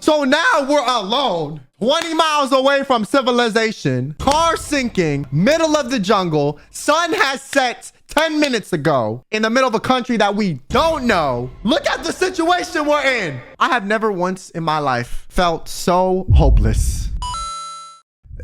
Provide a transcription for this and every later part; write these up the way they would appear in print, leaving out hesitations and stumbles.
So now we're alone, 20 miles away from civilization, car sinking, middle of the jungle, sun has set 10 minutes ago, in the middle of a country that we don't know. Look at the situation we're in. I have never once in my life felt so hopeless.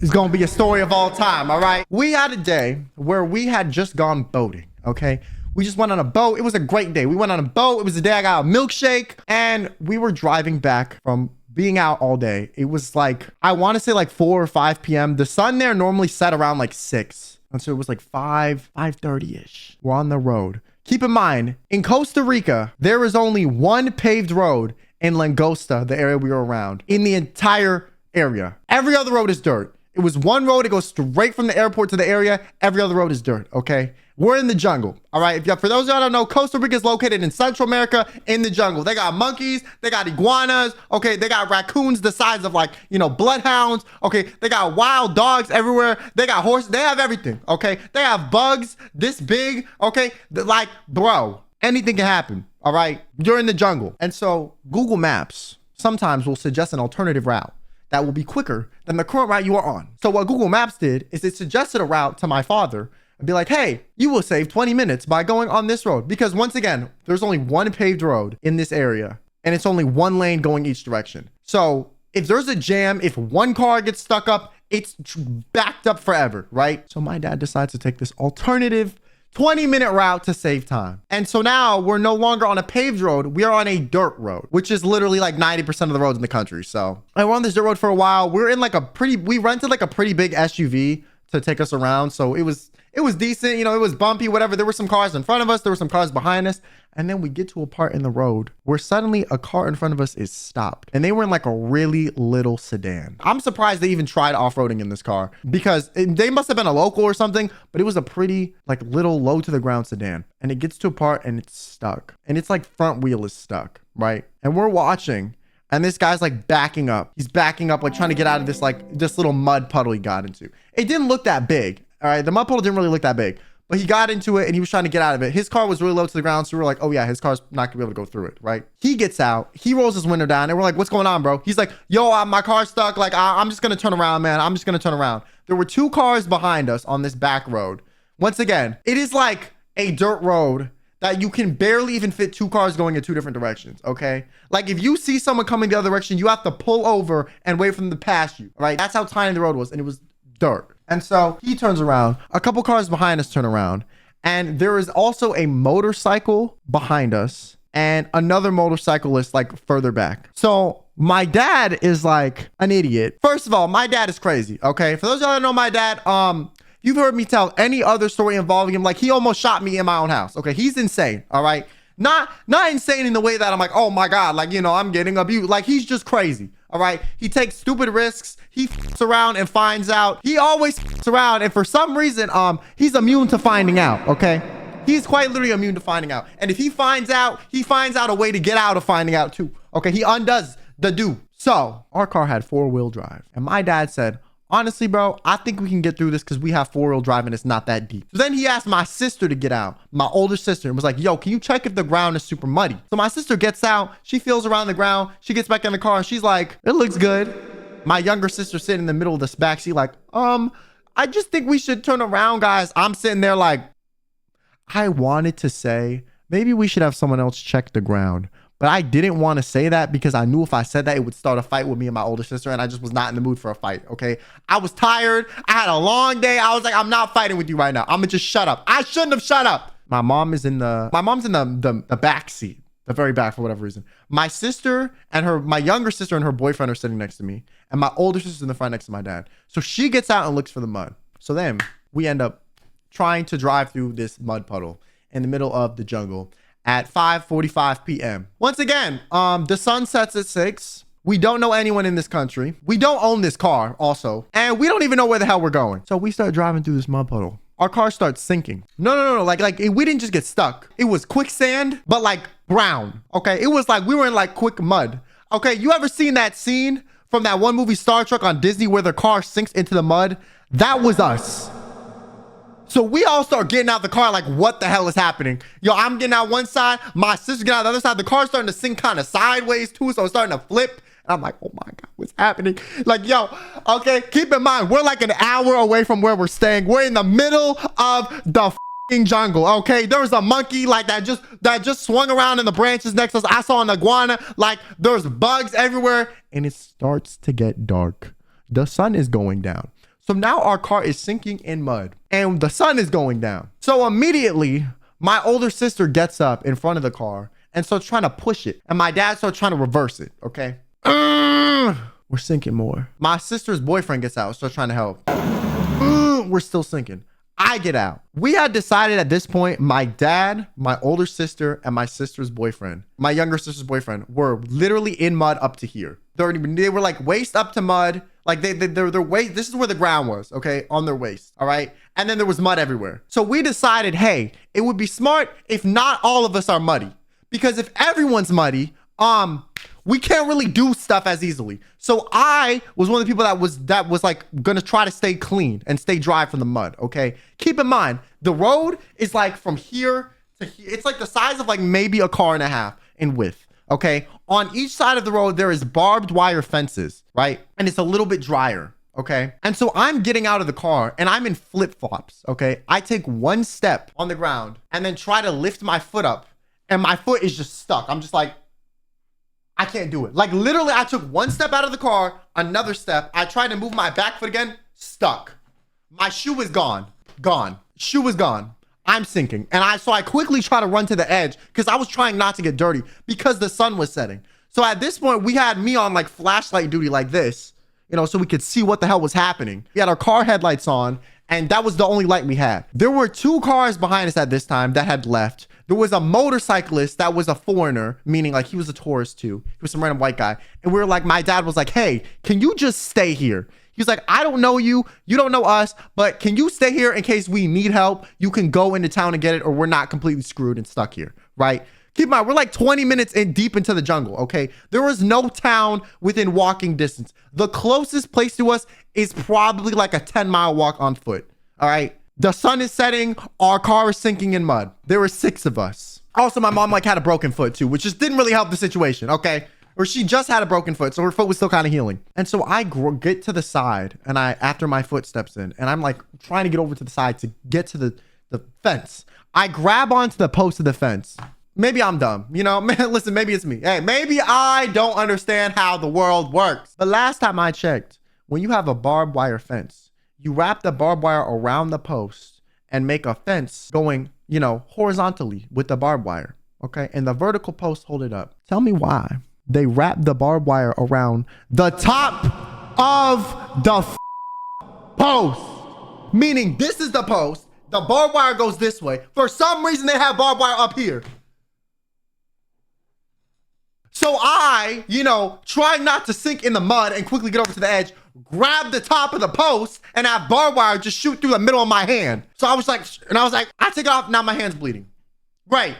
It's gonna be a story of all time, all right? We had a day where we had just gone boating, okay? We just went on a boat. It was a great day. We went on a boat. It was the day I got a milkshake, and we were driving back from being out all day. It was like, I want to say like 4 or 5 p.m. The sun there normally set around like 6. And so it was like 5:30-ish. We're on the road. Keep in mind, in Costa Rica, there is only one paved road in Langosta, the area we were around, in the entire area. Every other road is dirt. It was one road. It goes straight from the airport to the area. Every other road is dirt, okay? We're in the jungle, all right? For those of y'all don't know, Costa Rica is located in Central America in the jungle. They got monkeys. They got iguanas, okay? They got raccoons the size of like, bloodhounds, okay? They got wild dogs everywhere. They got horses. They have everything, okay? They have bugs this big, okay? Like, bro, anything can happen, all right? You're in the jungle. And so Google Maps sometimes will suggest an alternative route that will be quicker than the current route you are on. So what Google Maps did is it suggested a route to my father and be like, hey, you will save 20 minutes by going on this road. Because once again, there's only one paved road in this area and it's only one lane going each direction. So if there's a jam, if one car gets stuck up, it's backed up forever, right? So my dad decides to take this alternative 20-minute route to save time. And so now we're no longer on a paved road. We are on a dirt road, which is literally like 90% of the roads in the country. So I were on this dirt road for a while. We're in like we rented like a pretty big SUV to take us around. So it was decent. It was bumpy, whatever. There were some cars in front of us. There were some cars behind us. And then we get to a part in the road where suddenly a car in front of us is stopped. And they were in like a really little sedan. I'm surprised they even tried off-roading in this car because they must have been a local or something, but it was a pretty like little low to the ground sedan. And it gets to a part and it's stuck. And it's like front wheel is stuck, right? And we're watching. And this guy's like backing up. He's backing up, like trying to get out of this little mud puddle he got into. It didn't look that big. All right. The mud puddle didn't really look that big, but he got into it and he was trying to get out of it. His car was really low to the ground. So we were like, oh yeah, his car's not gonna be able to go through it. Right. He gets out, he rolls his window down and we're like, what's going on, bro? He's like, yo, my car's stuck. Like, I'm just going to turn around, man. I'm just going to turn around. There were 2 cars behind us on this back road. Once again, it is like a dirt road that you can barely even fit 2 cars going in 2 different directions, okay? Like if you see someone coming the other direction, you have to pull over and wait for them to pass you, right? That's how tiny the road was, and it was dirt. And so he turns around, a couple cars behind us turn around, and there is also a motorcycle behind us and another motorcyclist like further back. So my dad is like an idiot. First of all, my dad is crazy, okay? For those of y'all that know my dad, you've heard me tell any other story involving him. Like he almost shot me in my own house. Okay. He's insane. All right. Not insane in the way that I'm like, oh my God, like, I'm getting abused. Like he's just crazy. All right. He takes stupid risks. He f***s around and finds out. He always f***s around. And for some reason, he's immune to finding out. Okay. He's quite literally immune to finding out. And if he finds out a way to get out of finding out too. Okay. He undoes the do. So our car had 4-wheel drive. And my dad said, honestly, bro, I think we can get through this because we have 4-wheel drive and it's not that deep. So then he asked my sister to get out, my older sister, and was like, yo, can you check if the ground is super muddy? So my sister gets out, she feels around the ground, she gets back in the car and she's like, it looks good. My younger sister sitting in the middle of this back seat like, I just think we should turn around, guys. I'm sitting there like, I wanted to say, maybe we should have someone else check the ground. But I didn't want to say that because I knew if I said that, it would start a fight with me and my older sister. And I just was not in the mood for a fight. Okay. I was tired. I had a long day. I was like, I'm not fighting with you right now. I'm gonna just shut up. I shouldn't have shut up. My mom's in the back seat, the very back for whatever reason. My sister and my younger sister and her boyfriend are sitting next to me. And my older sister's in the front next to my dad. So she gets out and looks for the mud. So then we end up trying to drive through this mud puddle in the middle of the jungle at 5:45 p.m. Once again, the sun sets at 6. We don't know anyone in this country. We don't own this car also. And we don't even know where the hell we're going. So we start driving through this mud puddle. Our car starts sinking. No. We didn't just get stuck. It was quicksand, but like brown. Okay. It was like we were in like quick mud. Okay. You ever seen that scene from that one movie, Star Trek on Disney, where the car sinks into the mud? That was us. So we all start getting out the car like, what the hell is happening? Yo, I'm getting out one side, my sister getting out the other side. The car's starting to sink kind of sideways too, so it's starting to flip. I'm like, oh my God, what's happening? Like, yo, okay, keep in mind, we're like an hour away from where we're staying. We're in the middle of the jungle, okay? There was a monkey like that just swung around in the branches next to us. I saw an iguana. Like, there's bugs everywhere, and it starts to get dark. The sun is going down. So now our car is sinking in mud, and the sun is going down. So immediately, my older sister gets up in front of the car and starts trying to push it, and my dad starts trying to reverse it, okay? We're sinking more. My sister's boyfriend gets out, starts trying to help. We're still sinking. I get out. We had decided at this point, my dad, my older sister, and my sister's boyfriend, my younger sister's boyfriend, were literally in mud up to here. They were like waist up to mud. Like their waist, this is where the ground was, okay, on their waist, all right? And then there was mud everywhere. So we decided, hey, it would be smart if not all of us are muddy. Because if everyone's muddy, we can't really do stuff as easily. So I was one of the people that was like gonna try to stay clean and stay dry from the mud, okay? Keep in mind, the road is like from here to here. It's like the size of like maybe a car and a half in width, okay? On each side of the road, there is barbed wire fences, right? And it's a little bit drier, okay? And so I'm getting out of the car and I'm in flip-flops, okay? I take one step on the ground and then try to lift my foot up and my foot is just stuck. I'm just like, I can't do it. Like literally I took one step out of the car, another step. I tried to move my back foot again, stuck. My shoe is gone. Shoe is gone. I'm sinking. And so I quickly try to run to the edge because I was trying not to get dirty because the sun was setting. So at this point we had me on like flashlight duty like this, you know, so we could see what the hell was happening. We had our car headlights on and that was the only light we had. There were 2 cars behind us at this time that had left. There was a motorcyclist that was a foreigner, meaning like he was a tourist too. He was some random white guy. And we were like, my dad was like, hey, can you just stay here? He was like, I don't know you. You don't know us, but can you stay here in case we need help? You can go into town and get it or we're not completely screwed and stuck here, right? Keep in mind, we're like 20 minutes deep into the jungle, okay? There was no town within walking distance. The closest place to us is probably like a 10-mile walk on foot, all right? The sun is setting. Our car is sinking in mud. There were 6 of us. Also, my mom like had a broken foot too, which just didn't really help the situation, okay? Or she just had a broken foot, so her foot was still kind of healing. And so I get to the side, and after my foot steps in, and I'm like trying to get over to the side to get to the fence. I grab onto the post of the fence. Maybe I'm dumb, you know? Listen, maybe it's me. Hey, maybe I don't understand how the world works. But last time I checked, when you have a barbed wire fence, you wrap the barbed wire around the post and make a fence going, you know, horizontally with the barbed wire, okay? And the vertical posts hold it up. Tell me why they wrap the barbed wire around the top of the post. Meaning this is the post. The barbed wire goes this way. For some reason, they have barbed wire up here. So I, you know, trying not to sink in the mud and quickly get over to the edge, grab the top of the post and have barbed wire just shoot through the middle of my hand. So I was like, I take it off, now my hand's bleeding. Great.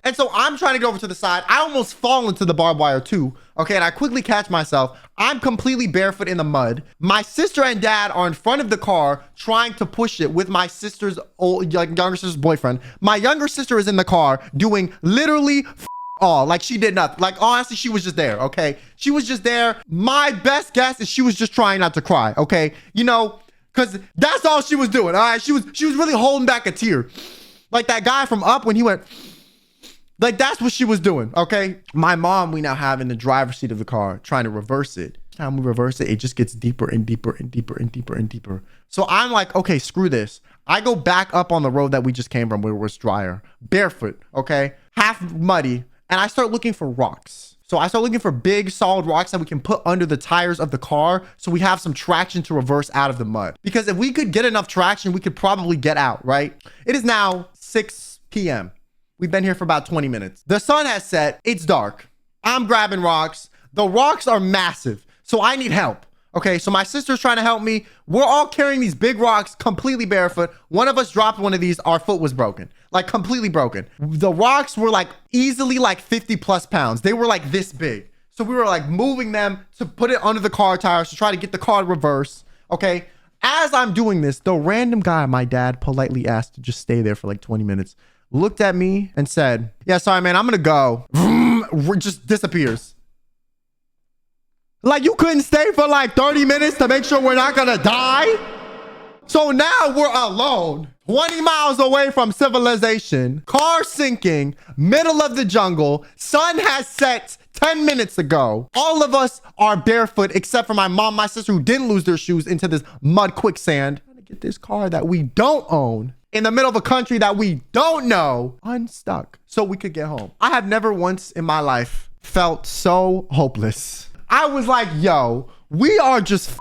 And so I'm trying to get over to the side. I almost fall into the barbed wire too. Okay, and I quickly catch myself. I'm completely barefoot in the mud. My sister and dad are in front of the car trying to push it with my sister's younger sister's boyfriend. My younger sister is in the car doing literally all, like she did nothing. Like honestly, she was just there, okay? She was just there. My best guess is she was just trying not to cry, okay? You know, because that's all she was doing, all right? She was really holding back a tear. Like that guy from Up when he went, like that's what she was doing, okay? My mom, we now have in the driver's seat of the car trying to reverse it. Each time we reverse it, it just gets deeper and deeper and deeper and deeper and deeper. So I'm like, okay, screw this. I go back up on the road that we just came from where it was drier, barefoot, okay? Half muddy. And I start looking for rocks. So I start looking for big solid rocks that we can put under the tires of the car so we have some traction to reverse out of the mud. Because if we could get enough traction, we could probably get out, right? It is now 6 p.m. We've been here for about 20 minutes. The sun has set. It's dark. I'm grabbing rocks. The rocks are massive. So I need help. Okay, so my sister's trying to help me. We're all carrying these big rocks completely barefoot. One of us dropped one of these. Our foot was broken, like completely broken. The rocks were like easily like 50 plus pounds. They were like this big. So we were like moving them to put it under the car tires to try to get the car to reverse. Okay, as I'm doing this, the random guy my dad politely asked to just stay there for like 20 minutes, looked at me and said, yeah, sorry, man, I'm gonna go. Just disappears. Like, you couldn't stay for like 30 minutes to make sure we're not gonna die? So now we're alone, 20 miles away from civilization, car sinking, middle of the jungle, sun has set 10 minutes ago. All of us are barefoot except for my mom, my sister, who didn't lose their shoes into this mud quicksand. Trying to get this car that we don't own in the middle of a country that we don't know unstuck so we could get home. I have never once in my life felt so hopeless. I was like, yo, we are just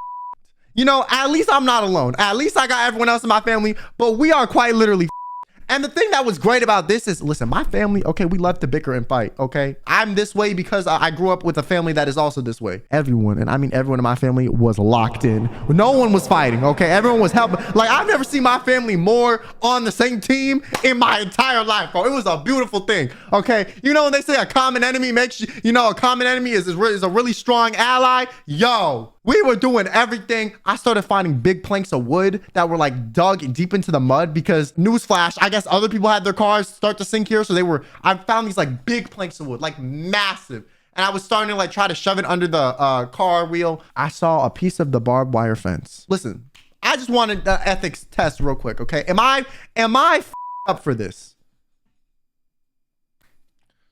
you know, at least I'm not alone. At least I got everyone else in my family, but we are quite literally and the thing that was great about this is, listen, my family, okay, we love to bicker and fight, okay? I'm this way because I grew up with a family that is also this way. Everyone, and I mean everyone in my family was locked in. No one was fighting, okay? Everyone was helping. Like, I've never seen my family more on the same team in my entire life, bro. It was a beautiful thing, okay? You know when they say a common enemy makes you, you know, a common enemy is a really strong ally? Yo. We were doing everything. I started finding big planks of wood that were like dug deep into the mud because, newsflash, I guess other people had their cars start to sink here. So I found these like big planks of wood, like massive. And I was starting to like try to shove it under the car wheel. I saw a piece of the barbed wire fence. Listen, I just wanted the ethics test real quick, okay? Am I up for this?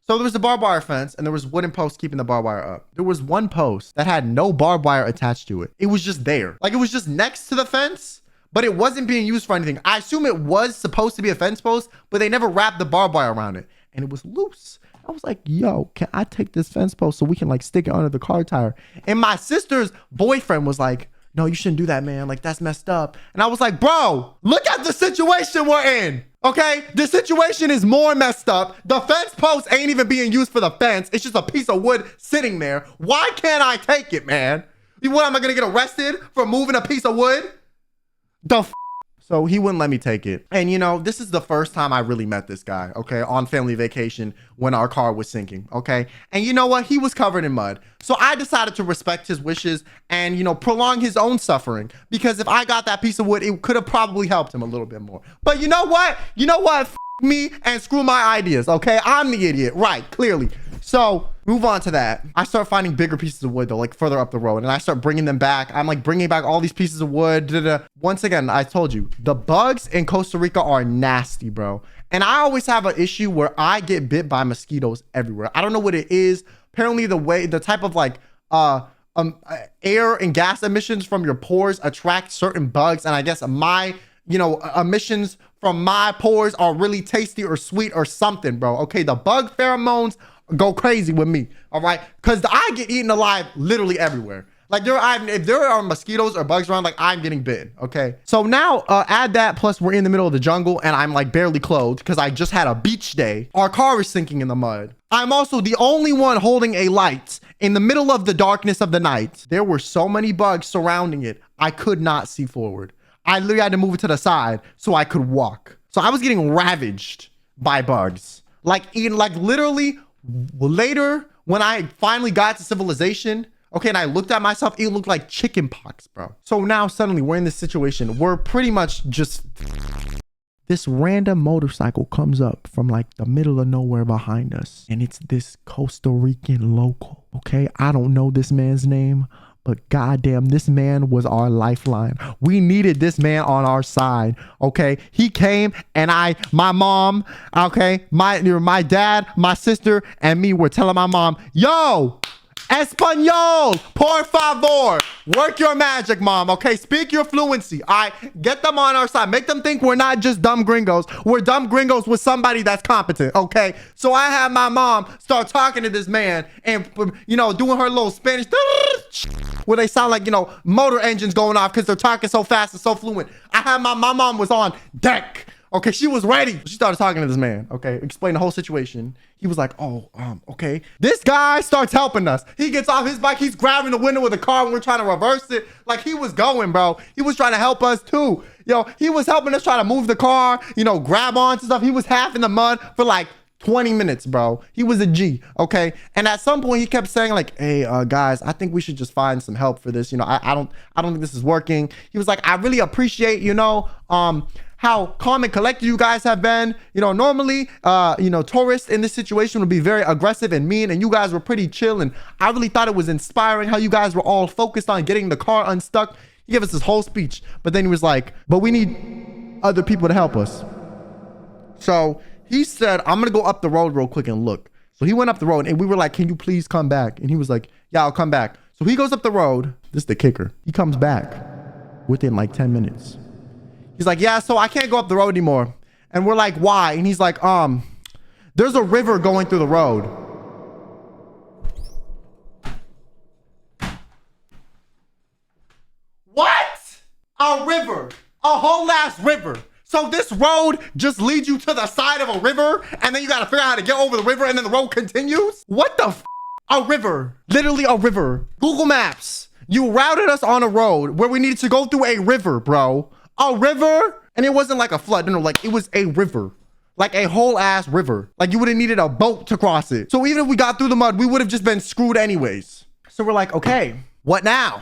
So there was the barbed wire fence and there was wooden posts keeping the barbed wire up. There was one post that had no barbed wire attached to it. It was just there. Like, it was just next to the fence, but it wasn't being used for anything. I assume it was supposed to be a fence post, but they never wrapped the barbed wire around it and it was loose. I was like, yo, can I take this fence post so we can like stick it under the car tire? And my sister's boyfriend was like, no, you shouldn't do that, man. Like, that's messed up. And I was like, bro, look at the situation we're in. Okay, the situation is more messed up. The fence post ain't even being used for the fence. It's just a piece of wood sitting there. Why can't I take it, man? What, am I gonna get arrested for moving a piece of wood? So he wouldn't let me take it. And you know, this is the first time I really met this guy, okay, on family vacation when our car was sinking, okay? And you know what? He was covered in mud. So I decided to respect his wishes and, you know, prolong his own suffering, because if I got that piece of wood, it could have probably helped him a little bit more. But you know what? You know what? F me and screw my ideas, okay? I'm the idiot, right? Clearly. So move on to that. I start finding bigger pieces of wood though, like further up the road, and I start bringing them back. I'm like bringing back all these pieces of wood. Once again, I told you, the bugs in Costa Rica are nasty, bro. And I always have an issue where I get bit by mosquitoes everywhere. I don't know what it is. Apparently the type of like air and gas emissions from your pores attract certain bugs. And I guess my, you know, emissions from my pores are really tasty or sweet or something, bro. Okay, the bug pheromones go crazy with me, all right? Because I get eaten alive literally everywhere. Like, if there are mosquitoes or bugs around, like, I'm getting bitten, okay? So now add that, plus we're in the middle of the jungle and I'm like barely clothed because I just had a beach day. Our car is sinking in the mud. I'm also the only one holding a light in the middle of the darkness of the night. There were so many bugs surrounding it, I could not see forward. I literally had to move it to the side so I could walk. So I was getting ravaged by bugs. Like, literally later when I finally got to civilization, okay, and I looked at myself, it looked like chicken pox, bro. So now suddenly we're in this situation. We're pretty much just... This random motorcycle comes up from like the middle of nowhere behind us. And it's this Costa Rican local, okay? I don't know this man's name, but goddamn, this man was our lifeline. We needed this man on our side, okay? He came and my mom, okay? My dad, my sister, and me were telling my mom, yo, Espanol, por favor. Work your magic, mom, okay? Speak your fluency, all right? Get them on our side. Make them think we're not just dumb gringos. We're dumb gringos with somebody that's competent, okay? So I had my mom start talking to this man and, you know, doing her little Spanish, where they sound like, you know, motor engines going off because they're talking so fast and so fluent. I had my mom was on deck. Okay, she was ready. She started talking to this man, okay? Explain the whole situation. He was like, oh, okay. This guy starts helping us. He gets off his bike. He's grabbing the window of the car when we're trying to reverse it. Like, he was going, bro. He was trying to help us too. Yo, he was helping us try to move the car, you know, grab onto stuff. He was half in the mud for like 20 minutes, bro. He was a G, okay? And at some point he kept saying like, hey, guys, I think we should just find some help for this. You know, I don't think this is working. He was like, I really appreciate, you know, how calm and collected you guys have been. You know, normally, tourists in this situation would be very aggressive and mean, and you guys were pretty chill. And I really thought it was inspiring how you guys were all focused on getting the car unstuck. He gave us this whole speech, but then he was like, but we need other people to help us. So he said, I'm gonna go up the road real quick and look. So he went up the road and we were like, can you please come back? And he was like, yeah, I'll come back. So he goes up the road. This is the kicker. He comes back within like 10 minutes. He's like, yeah, so I can't go up the road anymore. And we're like, why? And he's like, there's a river going through the road. What? A river? A whole ass river? So this road just leads you to the side of a river, and then you gotta figure out how to get over the river, and then the road continues? What the f? A river. Literally a river. Google Maps. You routed us on a road where we needed to go through a river, bro. A river? And it wasn't like a flood. No, like it was a river. Like a whole ass river. Like you would have needed a boat to cross it. So even if we got through the mud, we would have just been screwed anyways. So we're like, okay, what now?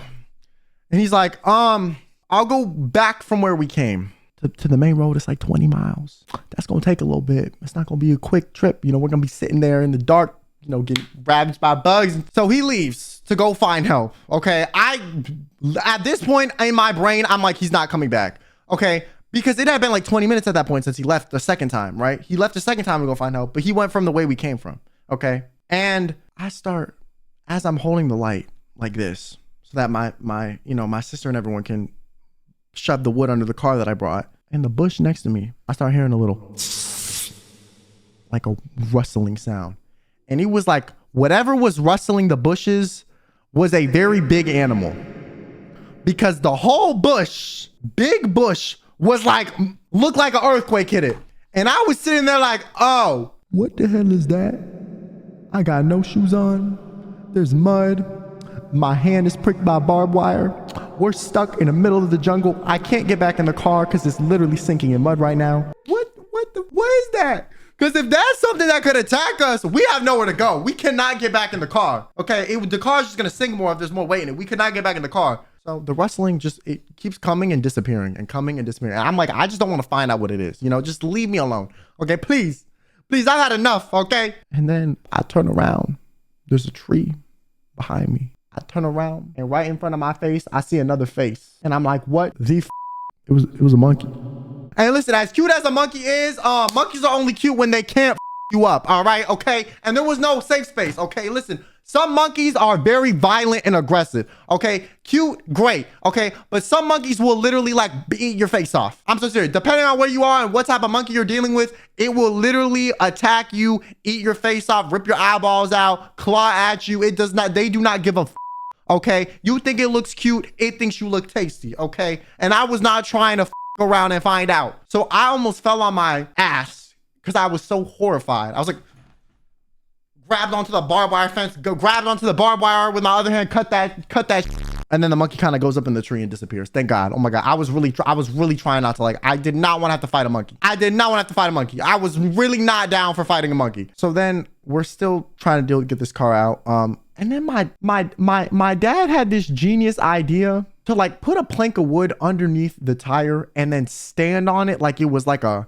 And he's like, I'll go back from where we came. To the main road. It's like 20 miles. That's gonna take a little bit. It's not gonna be a quick trip. You know, we're gonna be sitting there in the dark, you know, getting ravaged by bugs. So he leaves to go find help. Okay, at this point in my brain, I'm like, he's not coming back. Okay, because it had been like 20 minutes at that point since he left the second time, right? He left the second time to go find help, but he went from the way we came from. Okay, and I start, as I'm holding the light like this so that my sister and everyone can shove the wood under the car that I brought. In the bush next to me, I start hearing a little like a rustling sound. And it was like whatever was rustling the bushes was a very big animal. Because the whole bush, big bush, was like, looked like an earthquake hit it. And I was sitting there like, oh, what the hell is that? I got no shoes on. There's mud. My hand is pricked by barbed wire. We're stuck in the middle of the jungle. I can't get back in the car because it's literally sinking in mud right now. What is that? Because if that's something that could attack us, we have nowhere to go. We cannot get back in the car. Okay, the car's just gonna sink more if there's more weight in it. We could not get back in the car. So the rustling it keeps coming and disappearing and coming and disappearing. And I'm like, I just don't want to find out what it is. You know, just leave me alone. Okay, please. Please, I've had enough, okay? And then I turn around. There's a tree behind me. I turn around and right in front of my face, I see another face. And I'm like, what the f? It was a monkey. And listen, as cute as a monkey is, monkeys are only cute when they can't f you up, all right? Okay? And there was no safe space, okay? Listen, some monkeys are very violent and aggressive, okay? Cute, great, okay? But some monkeys will literally like eat your face off. I'm so serious. Depending on where you are and what type of monkey you're dealing with, it will literally attack you, eat your face off, rip your eyeballs out, claw at you. They do not give a f. Okay, you think it looks cute, it thinks you look tasty, okay? And I was not trying to f around and find out. So I almost fell on my ass because I was so horrified. I was like, grabbed onto the barbed wire fence, grabbed onto the barbed wire with my other hand, cut that, and then the monkey kind of goes up in the tree and disappears. Thank God. Oh my God. I was really trying not to, like, I did not want to have to fight a monkey. I did not want to have to fight a monkey. I was really not down for fighting a monkey. So then we're still trying to get this car out. And then my dad had this genius idea to like put a plank of wood underneath the tire and then stand on it like it was like a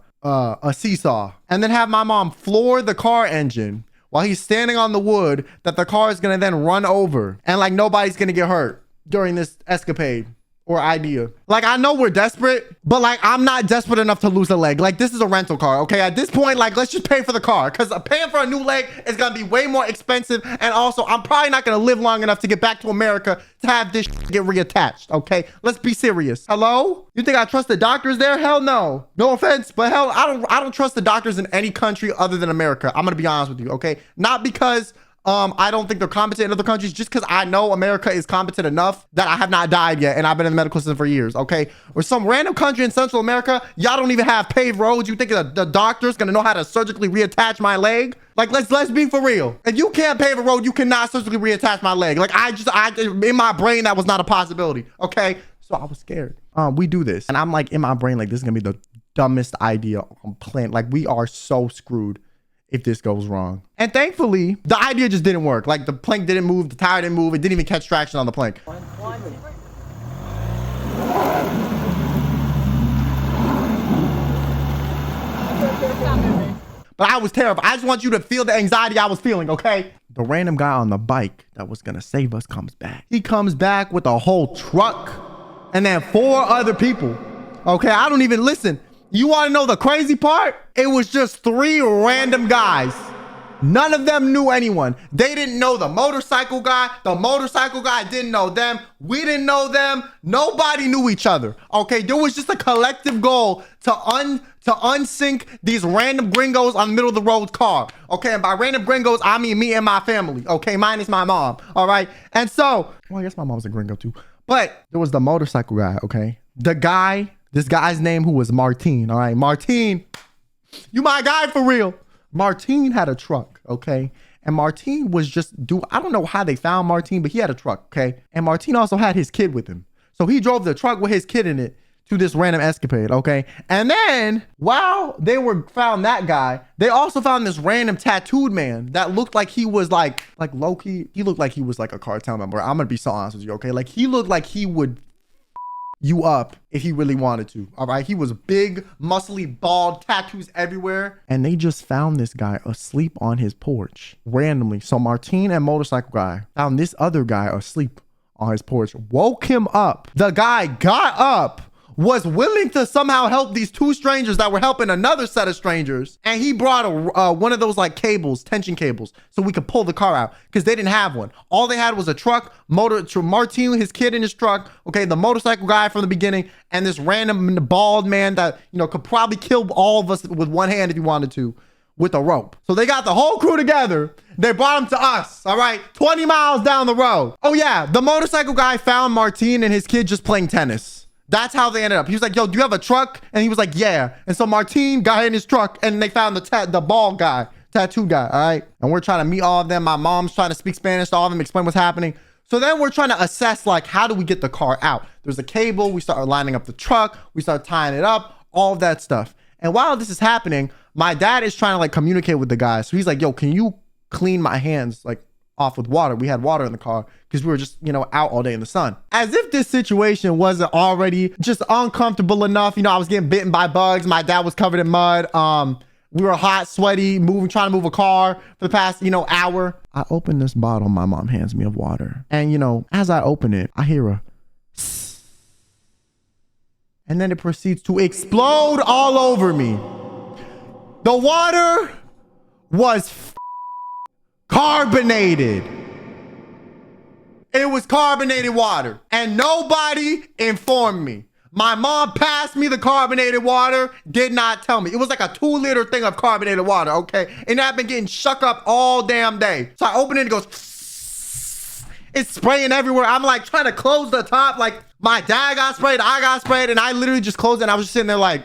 seesaw, and then have my mom floor the car engine while he's standing on the wood that the car is gonna then run over, and like nobody's gonna get hurt during this escapade or idea. Like, I know we're desperate, but like I'm not desperate enough to lose a leg. Like, this is a rental car, okay? At this point, like, let's just pay for the car, because paying for a new leg is gonna be way more expensive, and also I'm probably not gonna live long enough to get back to America to have this get reattached, okay? Let's be serious. Hello? You think I trust the doctors there? Hell no. No offense, but hell, I don't trust the doctors in any country other than America. I'm gonna be honest with you, okay? Not because I don't think they're competent in other countries, just because I know America is competent enough that I have not died yet and I've been in the medical system for years, okay? Or some random country in Central America, y'all don't even have paved roads. You think the doctor's gonna know how to surgically reattach my leg? Like, let's be for real. If you can't pave a road, you cannot surgically reattach my leg. Like, I in my brain, that was not a possibility, okay? So I was scared. We do this. And I'm like, in my brain, like, this is gonna be the dumbest idea on planet. Like, we are so screwed if this goes wrong. And thankfully, the idea just didn't work. Like, the plank didn't move, the tire didn't move, it didn't even catch traction on the plank. but I was terrified. I just want you to feel the anxiety I was feeling, okay? The random guy on the bike that was gonna save us comes back. He comes back with a whole truck and then 4 other people. Okay, I don't even listen. You wanna know the crazy part? It was just 3 random guys. None of them knew anyone. They didn't know the motorcycle guy. The motorcycle guy didn't know them. We didn't know them. Nobody knew each other. Okay, there was just a collective goal to unsync these random gringos on the middle of the road car. Okay, and by random gringos, I mean me and my family. Okay, mine is my mom. All right, and so, well, I guess my mom's a gringo too. But there was the motorcycle guy. Okay, this guy's name who was Martin. All right, Martin, you my guy for real. Martin had a truck, okay? And Martin was just I don't know how they found Martin, but he had a truck, okay? And Martin also had his kid with him. So he drove the truck with his kid in it to this random escapade, okay? And then while they found that guy, they also found this random tattooed man that looked like he was like low-key. He looked like he was like a cartel member. I'm gonna be so honest with you, okay? Like he looked like he would you up if he really wanted to. All right, he was big, muscly, bald, tattoos everywhere, and they just found this guy asleep on his porch randomly. So Martin and motorcycle guy found this other guy asleep on his porch, woke him up. The guy got up, was willing to somehow help these 2 strangers that were helping another set of strangers, and he brought one of those like cables, tension cables, so we could pull the car out because they didn't have one. All they had was a truck, Martin, his kid in his truck, okay, the motorcycle guy from the beginning, and this random bald man that, you know, could probably kill all of us with one hand if he wanted to, with a rope. So they got the whole crew together. They brought him to us, all right, 20 miles down the road. Oh yeah, the motorcycle guy found Martin and his kid just playing tennis. That's how they ended up. He was like, yo, do you have a truck? And he was like, yeah. And so Martin got in his truck and they found the bald guy, tattoo guy, all right? And we're trying to meet all of them. My mom's trying to speak Spanish to all of them, explain what's happening. So then we're trying to assess, like, how do we get the car out? There's a cable. We start lining up the truck. We start tying it up, all of that stuff. And while this is happening, my dad is trying to like communicate with the guy. So he's like, yo, can you clean my hands like off with water? We had water in the car because we were just, you know, out all day in the sun. As if this situation wasn't already just uncomfortable enough. You know, I was getting bitten by bugs. My dad was covered in mud. We were hot, sweaty, trying to move a car for the past, you know, hour. I open this bottle my mom hands me of water. And, you know, as I open it, I hear a and then it proceeds to explode all over me. The water was carbonated. It was carbonated water and nobody informed me. My mom passed me the carbonated water, did not tell me. It was like a 2-liter thing of carbonated water, okay? And I've been getting shook up all damn day. So I open it and it goes, it's spraying everywhere. I'm like trying to close the top. Like my dad got sprayed, I got sprayed, and I literally just closed it and I was just sitting there like,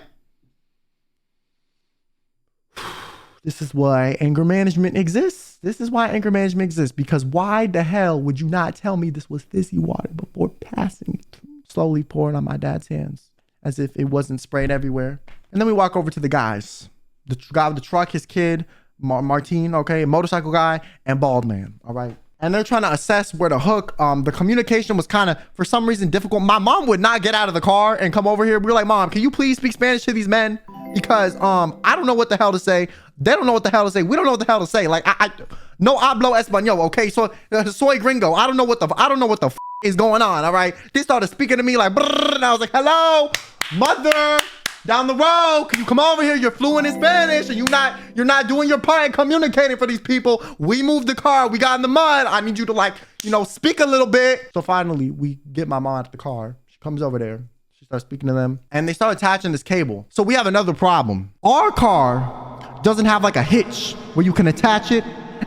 this is why anger management exists. This is why anger management exists, because why the hell would you not tell me this was fizzy water before passing it, slowly pouring on my dad's hands as if it wasn't sprayed everywhere? And then we walk over to the guys, the guy with the truck, his kid, Martin, okay, motorcycle guy, and bald man, all right? And they're trying to assess where to hook. The communication was kind of, for some reason, difficult. My mom would not get out of the car and come over here. We were like, Mom, can you please speak Spanish to these men? Because I don't know what the hell to say. They don't know what the hell to say. We don't know what the hell to say. Like I no hablo español. Okay, so soy gringo. I don't know what the is going on. All right, they started speaking to me like, and I was like, hello, mother, down the road. Can you come over here? You're fluent in Spanish, and you're not doing your part in communicating for these people. We moved the car. We got in the mud. I need you to like, you know, speak a little bit. So finally, we get my mom out of the car. She comes over there. Start speaking to them and they start attaching this cable. So we have another problem. Our car doesn't have like a hitch where you can attach it,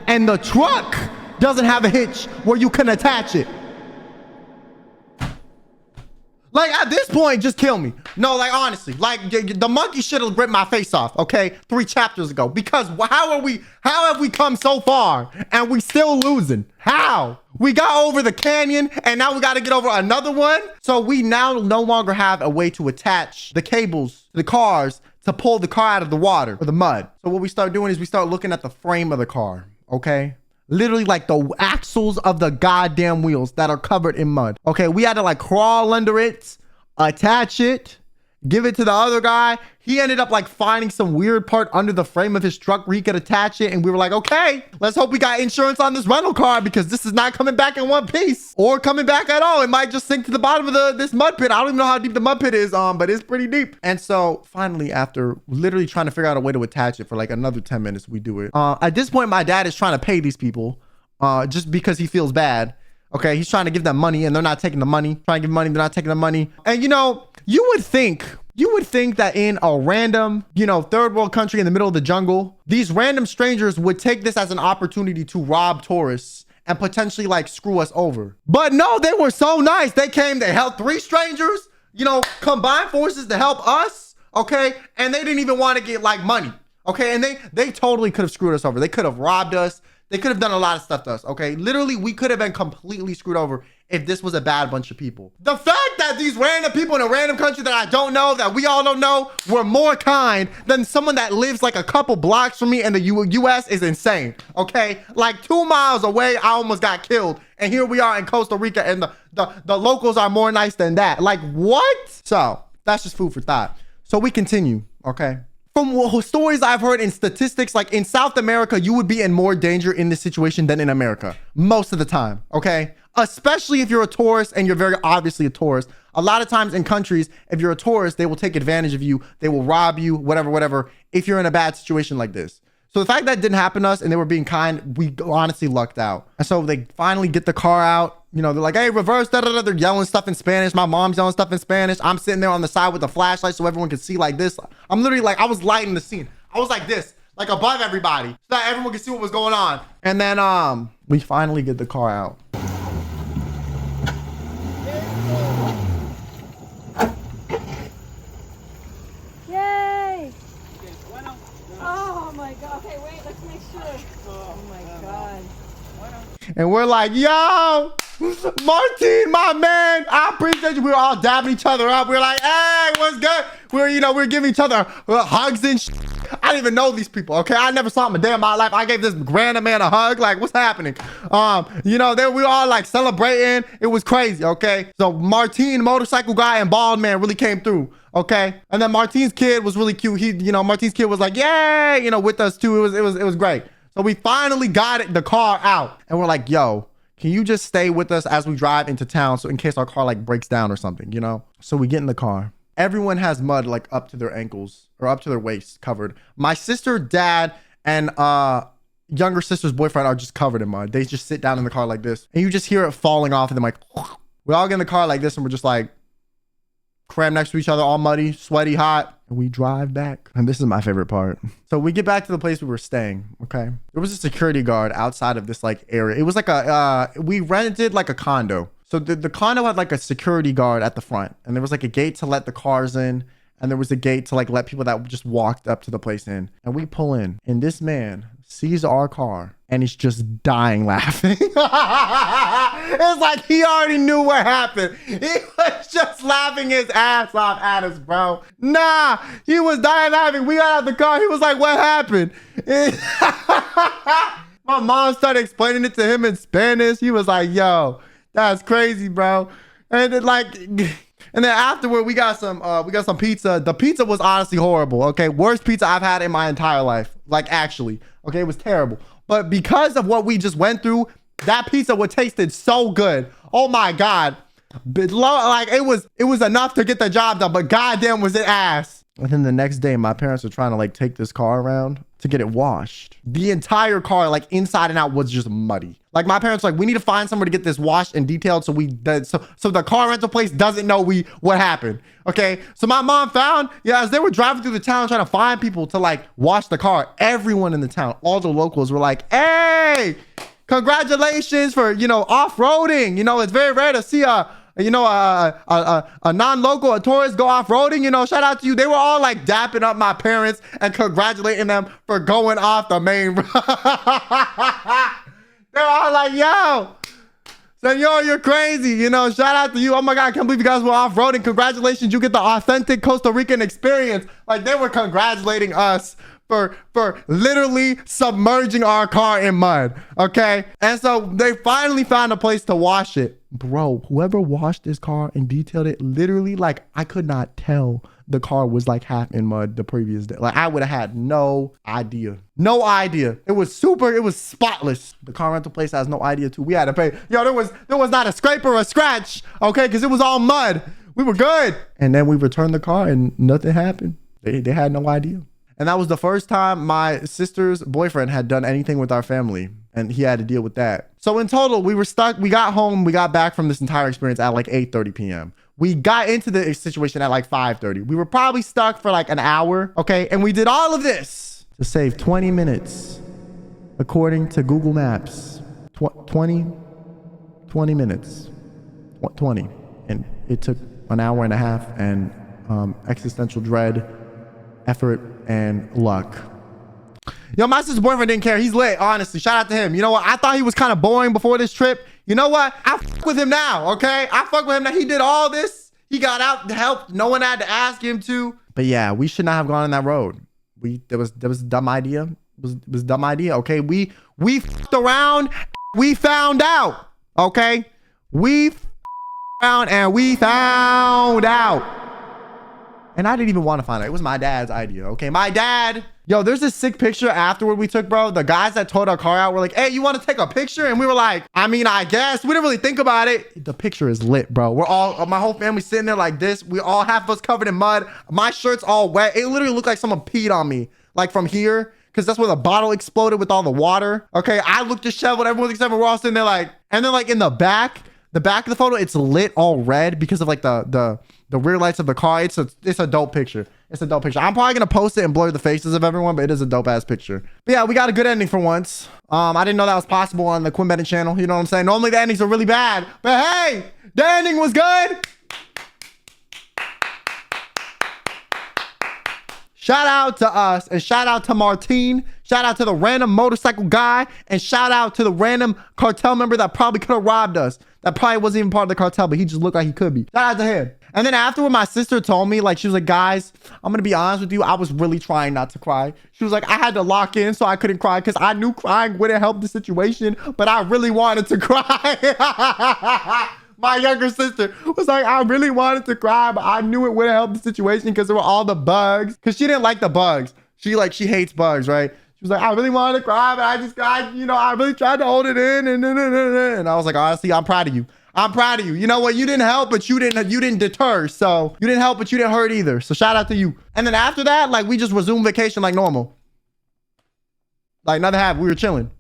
and the truck doesn't have a hitch where you can attach it. Like at this point, just kill me. No, like honestly, like the monkey should have ripped my face off, okay, 3 chapters ago. Because how have we come so far and we still losing? How? We got over the canyon and now we got to get over another one. So we now no longer have a way to attach the cables to the cars to pull the car out of the water or the mud. So what we start doing is we start looking at the frame of the car, okay? Literally like the axles of the goddamn wheels that are covered in mud. Okay, we had to like crawl under it, attach it, give it to the other guy. He ended up like finding some weird part under the frame of his truck where he could attach it. And we were like, okay, let's hope we got insurance on this rental car because this is not coming back in one piece or coming back at all. It might just sink to the bottom of this mud pit. I don't even know how deep the mud pit is, but it's pretty deep. And so finally, after literally trying to figure out a way to attach it for like another 10 minutes, we do it. At this point, my dad is trying to pay these people just because he feels bad. Okay, he's trying to give them money and they're not taking the money. Trying to give money, they're not taking the money. And you know, you would think that in a random, you know, third world country in the middle of the jungle, these random strangers would take this as an opportunity to rob tourists and potentially like screw us over. But no, they were so nice. They came, they helped 3 strangers, you know, combined forces to help us. Okay, and they didn't even want to get like money. Okay, and they totally could have screwed us over. They could have robbed us. They could have done a lot of stuff to us, okay? Literally, we could have been completely screwed over if this was a bad bunch of people. The fact that these random people in a random country that I don't know, that we all don't know, were more kind than someone that lives like a couple blocks from me in the US is insane, okay? Like 2 miles away, I almost got killed. And here we are in Costa Rica and the locals are more nice than that. Like, what? So, that's just food for thought. So we continue, okay? From stories I've heard in statistics, like in South America, you would be in more danger in this situation than in America most of the time, okay? Especially if you're a tourist and you're very obviously a tourist. A lot of times in countries, if you're a tourist, they will take advantage of you. They will rob you, whatever, if you're in a bad situation like this. So the fact that didn't happen to us and they were being kind, we honestly lucked out. And so they finally get the car out. You know, they're like, hey, reverse, da-da-da. They're yelling stuff in Spanish. My mom's yelling stuff in Spanish. I'm sitting there on the side with a flashlight so everyone can see like this. I'm literally like, I was lighting the scene. I was like this, like above everybody so that everyone could see what was going on. And then we finally get the car out. Yay! Oh my God. Okay, wait, let's make sure. Oh my God. And we're like, yo, Martin, my man, I appreciate you. We were all dabbing each other up. We were like, hey, what's good? We're giving each other hugs and shit. I didn't even know these people, okay? I never saw them a day in my life. I gave this random man a hug. Like, what's happening? You know, we were all like celebrating. It was crazy, okay? So Martin, motorcycle guy, and bald man really came through, okay? And then Martin's kid was really cute. Martin's kid was like, yay, with us too. It was great. So we finally got the car out and we're like, yo, can you just stay with us as we drive into town? So in case our car like breaks down or something, So we get in the car. Everyone has mud like up to their ankles or up to their waist covered. My sister, dad, and younger sister's boyfriend are just covered in mud. They just sit down in the car like this and you just hear it falling off and then like, we all get in the car like this and we're just like crammed next to each other, all muddy, sweaty, hot. And we drive back. And this is my favorite part. So we get back to the place we were staying, okay? There was a security guard outside of this like area. It was like we rented like a condo. So the condo had like a security guard at the front. And there was like a gate to let the cars in. And there was a gate to like let people that just walked up to the place in. And we pull in. And this man sees our car and he's just dying laughing. It's like he already knew what happened. He was just laughing his ass off at us, bro. Nah, he was dying laughing. We got out the car. He was like, what happened? My mom started explaining it to him in Spanish. He was like, yo, that's crazy, bro. And then and then afterward, we got some pizza. The pizza was honestly horrible. Okay, worst pizza I've had in my entire life. Like actually, okay, it was terrible. But because of what we just went through, that pizza would tasted so good. Oh my God, like it was enough to get the job done. But goddamn, was it ass. And then the next day, my parents were trying to like take this car around to get it washed. The entire car, like inside and out, was just muddy. Like my parents were like, we need to find somewhere to get this washed and detailed so the car rental place doesn't know what happened. Okay. So my mom found, as they were driving through the town trying to find people to like wash the car, everyone in the town, all the locals were like, hey, congratulations for, off-roading. It's very rare to see a non-local, a tourist go off-roading, shout out to you. They were all like dapping up my parents and congratulating them for going off the main road. They're all like, yo, senor, you're crazy. Shout out to you. Oh my God, I can't believe you guys were off-roading. Congratulations, you get the authentic Costa Rican experience. Like they were congratulating us for literally submerging our car in mud, okay? And so they finally found a place to wash it. Bro, whoever washed this car and detailed it, literally, like, I could not tell the car was like half in mud the previous day. Like, I would have had no idea. No idea. It was spotless. The car rental place has no idea too. We had to pay. Yo, there was not a scrape or a scratch, okay? Because it was all mud. We were good. And then we returned the car and nothing happened. They had no idea. And that was the first time my sister's boyfriend had done anything with our family. And he had to deal with that. So in total, we were stuck. We got home. We got back from this entire experience at like 8:30 p.m. We got into the situation at like 5:30. We were probably stuck for like an hour. Okay. And we did all of this to save 20 minutes, according to Google Maps. 20 minutes. 20. And it took an hour and a half and existential dread, effort, and luck. Yo, my sister's boyfriend didn't care. He's lit, honestly. Shout out to him. You know what? I thought he was kind of boring before this trip. You know what? I fuck with him now, okay? I fuck with him now. He did all this. He got out to help. No one had to ask him to. But yeah, we should not have gone on that road. There was a dumb idea. It was a dumb idea, okay? We fucked around. We found out, okay? We found and we found out. And I didn't even want to find out. It was my dad's idea, okay? My dad. Yo, there's this sick picture afterward we took, bro. The guys that towed our car out were like, hey, you want to take a picture? And we were like, I mean, I guess. We didn't really think about it. The picture is lit, bro. We're all, my whole family sitting there like this. We all, half of us covered in mud. My shirt's all wet. It literally looked like someone peed on me. Like from here. Because that's where the bottle exploded with all the water. Okay, I looked disheveled. Everyone's except for we're all sitting there like, and then like in the back of the photo, it's lit all red because of like the rear lights of the car. It's a dope picture. It's a dope picture. I'm probably gonna post it and blur the faces of everyone, but it is a dope ass picture. But yeah, we got a good ending for once. I didn't know that was possible on the Quinn Benet channel. You know what I'm saying? Normally the endings are really bad, but hey, the ending was good. Shout out to us and shout out to Martine. Shout out to the random motorcycle guy and shout out to the random cartel member that probably could have robbed us. That probably wasn't even part of the cartel, but he just looked like he could be. Shout out to him. And then afterward, my sister told me, like, she was like, guys, I'm going to be honest with you. I was really trying not to cry. She was like, I had to lock in so I couldn't cry because I knew crying wouldn't help the situation, but I really wanted to cry. My younger sister was like, I really wanted to cry, but I knew it wouldn't help the situation because there were all the bugs. Because she didn't like the bugs. She hates bugs, right? She was like, I really wanted to cry, but I really tried to hold it in. And I was like, honestly, I'm proud of you. I'm proud of you. You know what? You didn't help, but you didn't deter. So you didn't help, but you didn't hurt either. So shout out to you. And then after that, like, we just resumed vacation like normal. Like nothing happened. We were chilling.